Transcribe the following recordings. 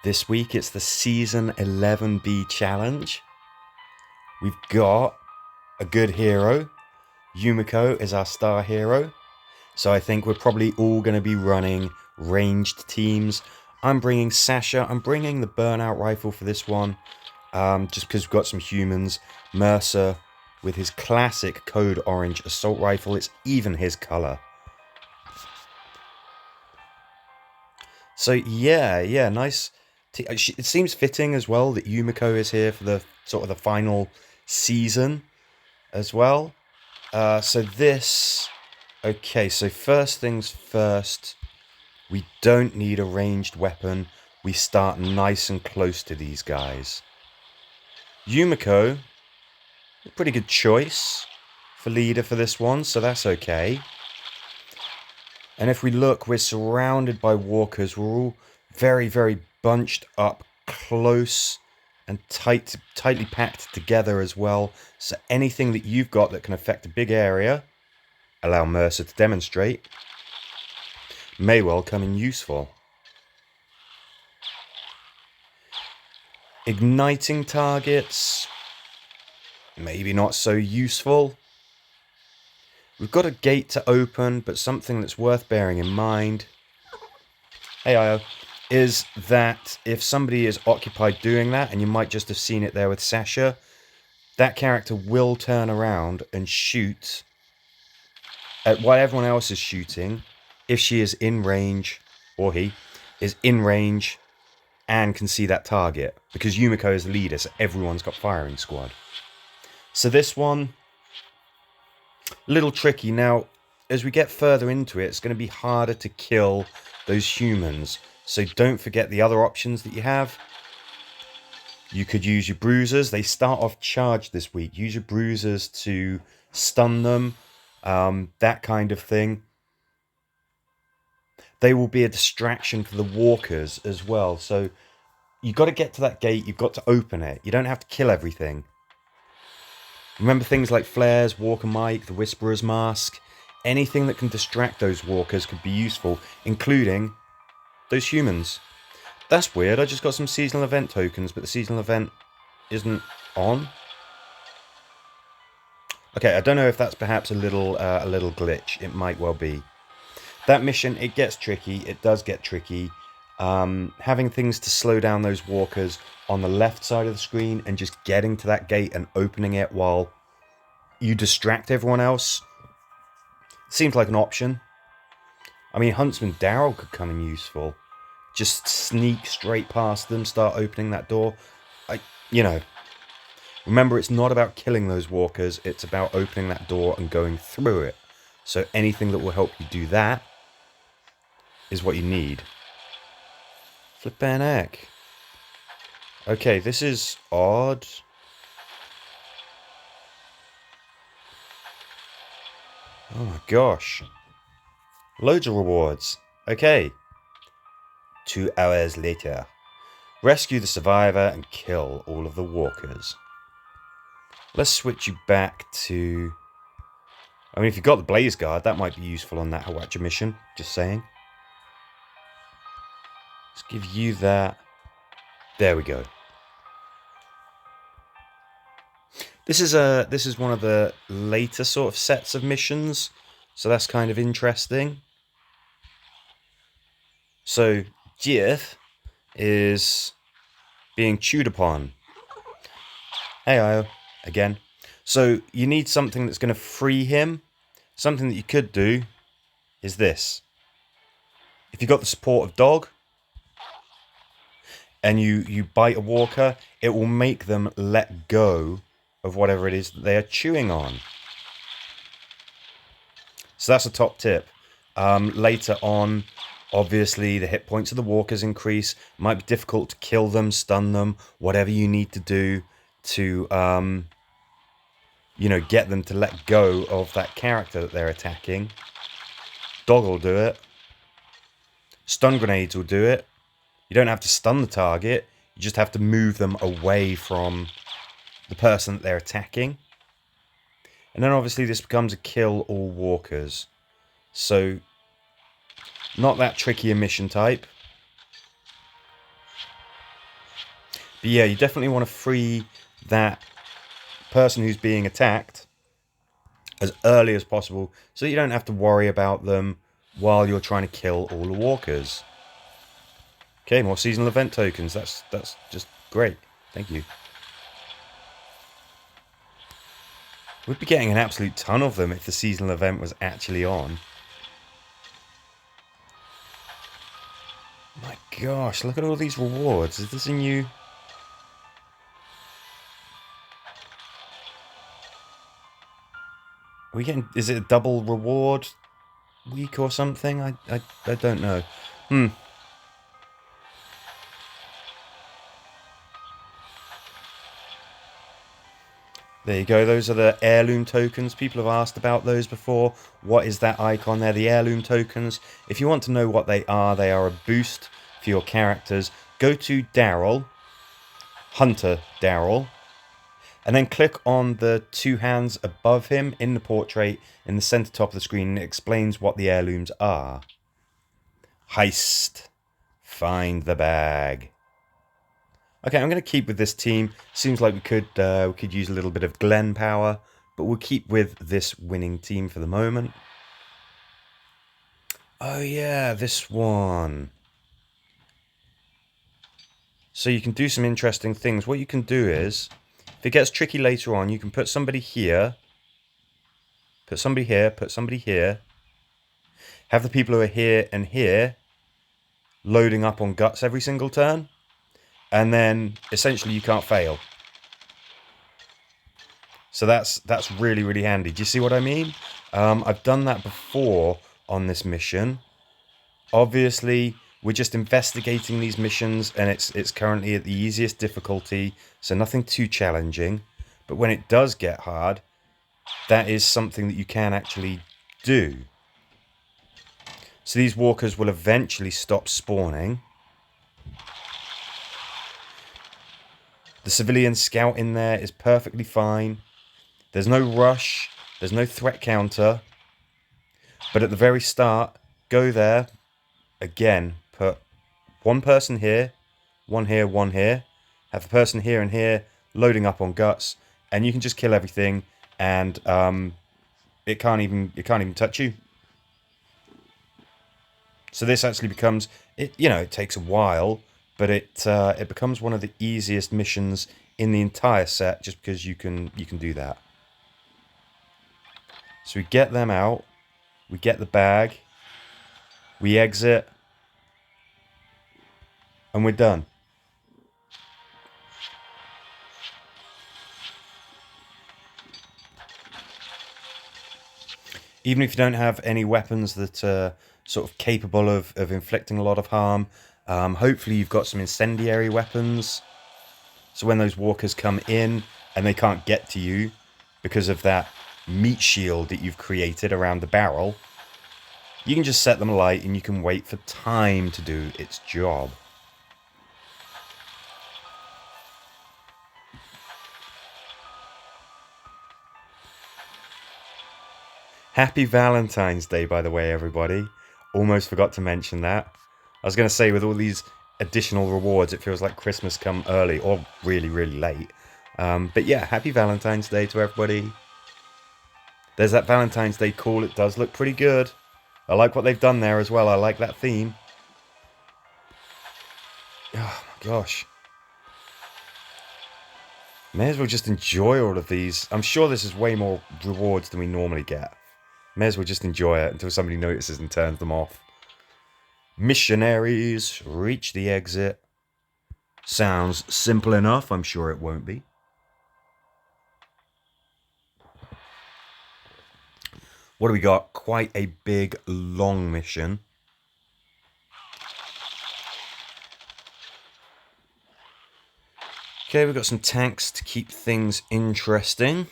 This week it's the Season 11B challenge. We've got a good hero. Yumiko is our star hero. So I think we're probably all going to be running ranged teams. I'm bringing Sasha. I'm bringing the burnout rifle for this one. Just because we've got some humans. Mercer with his classic code orange assault rifle. It's even his color. So yeah, nice. It seems fitting as well that Yumiko is here for the sort of the final season as well. Okay, so first things first, we don't need a ranged weapon. We start nice and close to these guys. Yumiko, a pretty good choice for leader for this one, so that's okay. And if we look, we're surrounded by walkers. We're all very, very bunched up, close and tightly packed together as well. So anything that you've got that can affect a big area, allow Mercer to demonstrate, may well come in useful. Igniting targets, maybe not so useful. We've got a gate to open, but something that's worth bearing in mind, hey Io, is that if somebody is occupied doing that, and you might just have seen it there with Sasha, that character will turn around and shoot at what everyone else is shooting if she is in range, or he is in range and can see that target, because Yumiko is the leader, so everyone's got firing squad. So this one, a little tricky. Now, as we get further into it, it's going to be harder to kill those humans. So don't forget the other options that you have. You could use your bruisers. They start off charged this week. Use your bruisers to stun them, that kind of thing. They will be a distraction for the walkers as well. So you've got to get to that gate. You've got to open it. You don't have to kill everything. Remember things like flares, walker mic, the whisperer's mask. Anything that can distract those walkers could be useful, including those humans. That's weird. I just got some seasonal event tokens, but the seasonal event isn't on. Okay, I don't know if that's perhaps a little glitch. It might well be. That mission, it gets tricky. It does get tricky. Having things to slow down those walkers on the left side of the screen and just getting to that gate and opening it while you distract everyone else seems like an option. I mean, Huntsman Daryl could come in useful. Just sneak straight past them, start opening that door. Remember, it's not about killing those walkers. It's about opening that door and going through it. So anything that will help you do that is what you need. Flippin' heck. Okay, this is odd. Oh my gosh. Loads of rewards. Okay. 2 hours later. Rescue the survivor and kill all of the walkers. Let's switch you back to... I mean, if you've got the Blaze Guard, that might be useful on that Hawacha mission. Just saying. Let's give you that. There we go. This is one of the later sort of sets of missions, so that's kind of interesting. So Jeff is being chewed upon. Hey Io, again. So you need something that's going to free him. Something that you could do is this. If you've got the support of dog, and you bite a walker, it will make them let go of whatever it is that they are chewing on. So that's a top tip. Later on, obviously, the hit points of the walkers increase. It might be difficult to kill them, stun them, whatever you need to do to, get them to let go of that character that they're attacking. Dog will do it. Stun grenades will do it. You don't have to stun the target. You just have to move them away from the person that they're attacking. And then obviously this becomes a kill all walkers. So, not that tricky a mission type. But yeah, you definitely want to free that person who's being attacked as early as possible so that you don't have to worry about them while you're trying to kill all the walkers. Okay, more seasonal event tokens. That's just great. Thank you. We'd be getting an absolute ton of them if the seasonal event was actually on. My gosh, look at all these rewards. Is this a new... Are we getting... Is it a double reward week or something? I don't know. There you go. Those are the heirloom tokens. People have asked about those before. What is that icon there? The heirloom tokens. If you want to know what they are a boost for your characters. Go to Daryl, Hunter Daryl, and then click on the two hands above him in the portrait in the center top of the screen, and it explains what the heirlooms are. Heist. Find the bag. Okay, I'm going to keep with this team. Seems like we could use a little bit of Glen power, but we'll keep with this winning team for the moment. Oh yeah, this one. So you can do some interesting things. What you can do is, if it gets tricky later on, you can put somebody here, put somebody here, put somebody here, have the people who are here and here loading up on guts every single turn, and then essentially you can't fail. So that's really, really handy. Do you see what I mean? I've done that before on this mission. Obviously, we're just investigating these missions, and it's currently at the easiest difficulty, so nothing too challenging. But when it does get hard, that is something that you can actually do. So these walkers will eventually stop spawning. The civilian scout in there is perfectly fine. There's no rush. There's no threat counter. But at the very start, go there. Again, put one person here, one here, one here. Have the person here and here loading up on guts, and you can just kill everything, and it can't even touch you. So this actually becomes it. You know, it takes a while, but it becomes one of the easiest missions in the entire set, just because you can do that. So we get them out, we get the bag, we exit, and we're done. Even if you don't have any weapons that are sort of capable of inflicting a lot of harm, hopefully you've got some incendiary weapons. So when those walkers come in and they can't get to you because of that meat shield that you've created around the barrel, you can just set them alight and you can wait for time to do its job. Happy Valentine's Day, by the way, everybody. Almost forgot to mention that. I was going to say, with all these additional rewards, it feels like Christmas come early or really, really late. But yeah, happy Valentine's Day to everybody. There's that Valentine's Day call. It does look pretty good. I like what they've done there as well. I like that theme. Oh my gosh. May as well just enjoy all of these. I'm sure this is way more rewards than we normally get. May as well just enjoy it until somebody notices and turns them off. Missionaries, reach the exit. Sounds simple enough. I'm sure it won't be. What do we got? Quite a big, long mission. Okay, we've got some tanks to keep things interesting.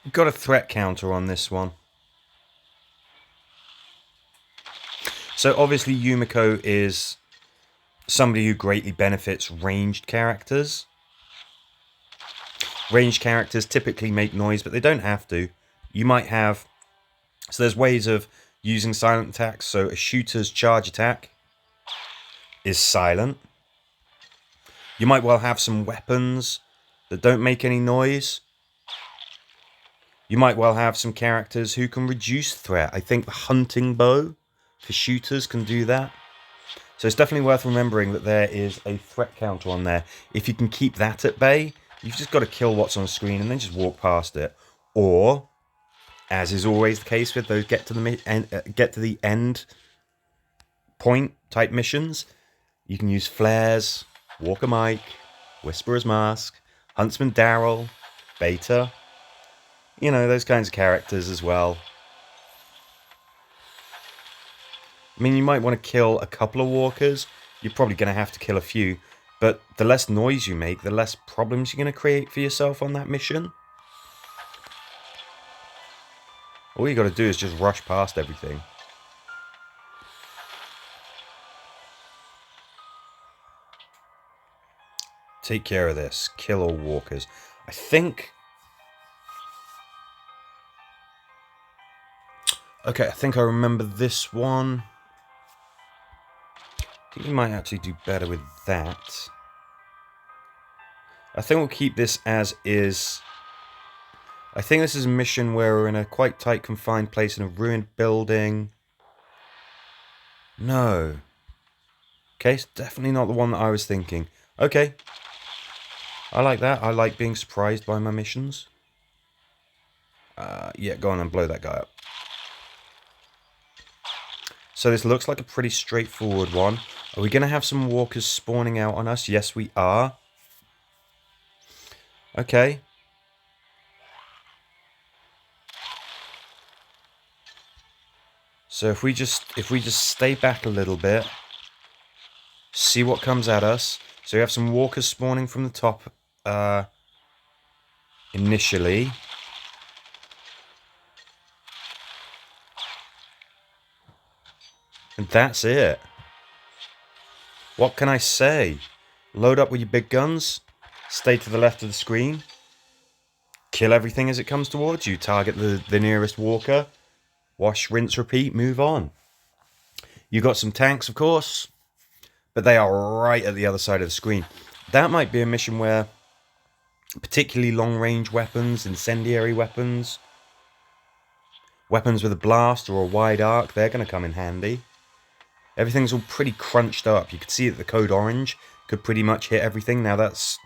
We've got a threat counter on this one. So obviously Yumiko is somebody who greatly benefits ranged characters. Ranged characters typically make noise, but they don't have to. You might have... So there's ways of using silent attacks. So a shooter's charge attack is silent. You might well have some weapons that don't make any noise. You might well have some characters who can reduce threat. I think the hunting bow for shooters can do that. So it's definitely worth remembering that there is a threat counter on there. If you can keep that at bay, you've just got to kill what's on screen and then just walk past it. Or, as is always the case with those get to the end point type missions, you can use flares, Walker Mike, Whisperer's Mask, Huntsman Daryl, Beta. You know, those kinds of characters as well. I mean, you might want to kill a couple of walkers. You're probably going to have to kill a few. But the less noise you make, the less problems you're going to create for yourself on that mission. All you got to do is just rush past everything. Take care of this. Kill all walkers. I think... Okay, I think I remember this one. I think you might actually do better with that. I think we'll keep this as is. I think this is a mission where we're in a quite tight, confined place in a ruined building. No. Okay, it's definitely not the one that I was thinking. Okay. I like that. I like being surprised by my missions. Yeah, go on and blow that guy up. So this looks like a pretty straightforward one. Are we going to have some walkers spawning out on us? Yes, we are. Okay. So if we just stay back a little bit, see what comes at us. So you have some walkers spawning from the top initially. And that's it. What can I say? Load up with your big guns. Stay to the left of the screen. Kill everything as it comes towards you. Target the nearest walker. Wash, rinse, repeat, move on. You got some tanks, of course. But they are right at the other side of the screen. That might be a mission where particularly long-range weapons, incendiary weapons, weapons with a blast or a wide arc, they're going to come in handy. Everything's all pretty crunched up. You can see that the code orange could pretty much hit everything. Now it's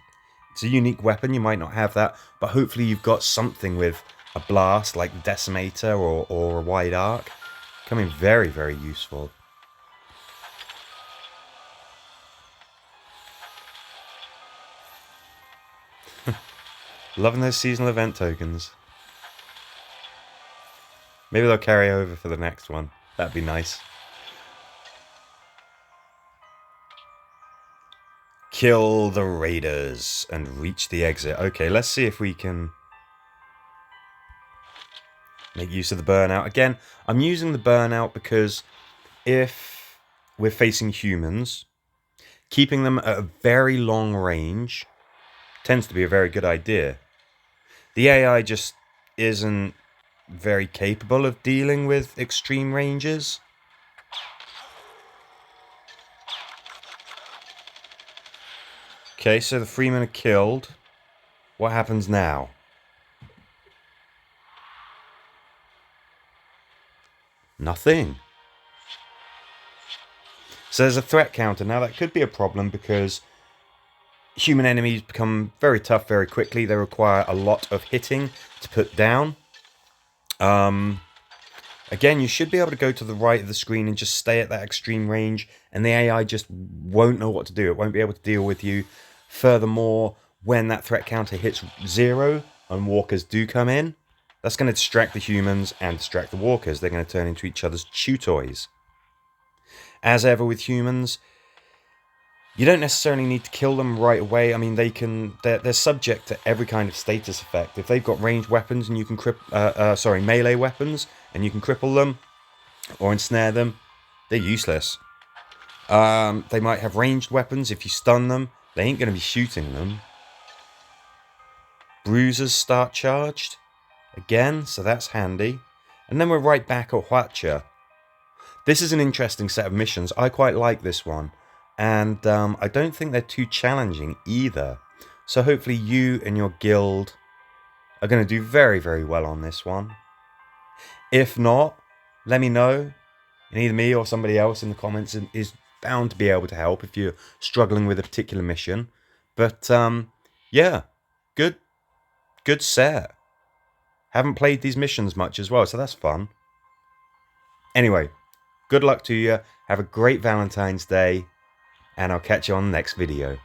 a unique weapon. You might not have that, but hopefully you've got something with a blast like Decimator or a wide arc. Coming very, very useful. Loving those seasonal event tokens. Maybe they'll carry over for the next one. That'd be nice. Kill the raiders and reach the exit. Okay, let's see if we can make use of the burnout. Again, I'm using the burnout because if we're facing humans, keeping them at a very long range tends to be a very good idea. The AI just isn't very capable of dealing with extreme ranges. Okay, so the Freemen are killed. What happens now? Nothing. So there's a threat counter. Now that could be a problem because human enemies become very tough very quickly. They require a lot of hitting to put down. Again, you should be able to go to the right of the screen and just stay at that extreme range, and the AI just won't know what to do. It won't be able to deal with you. Furthermore, when that threat counter hits 0 and walkers do come in, that's going to distract the humans and distract the walkers. They're going to turn into each other's chew toys. As ever with humans, you don't necessarily need to kill them right away. I mean, they're subject to every kind of status effect. If they've got ranged weapons and you can melee weapons and you can cripple them or ensnare them, they're useless. They might have ranged weapons. If you stun them, they ain't going to be shooting them. Bruisers start charged again, so that's handy. And then we're right back at Huacha. This is an interesting set of missions. I quite like this one. And I don't think they're too challenging either. So hopefully you and your guild are going to do very, very well on this one. If not, let me know. And either me or somebody else in the comments is bound to be able to help if you're struggling with a particular mission. But yeah, good set. Haven't played these missions much as well, so that's fun. Anyway, good luck to you. Have a great Valentine's Day, and I'll catch you on the next video.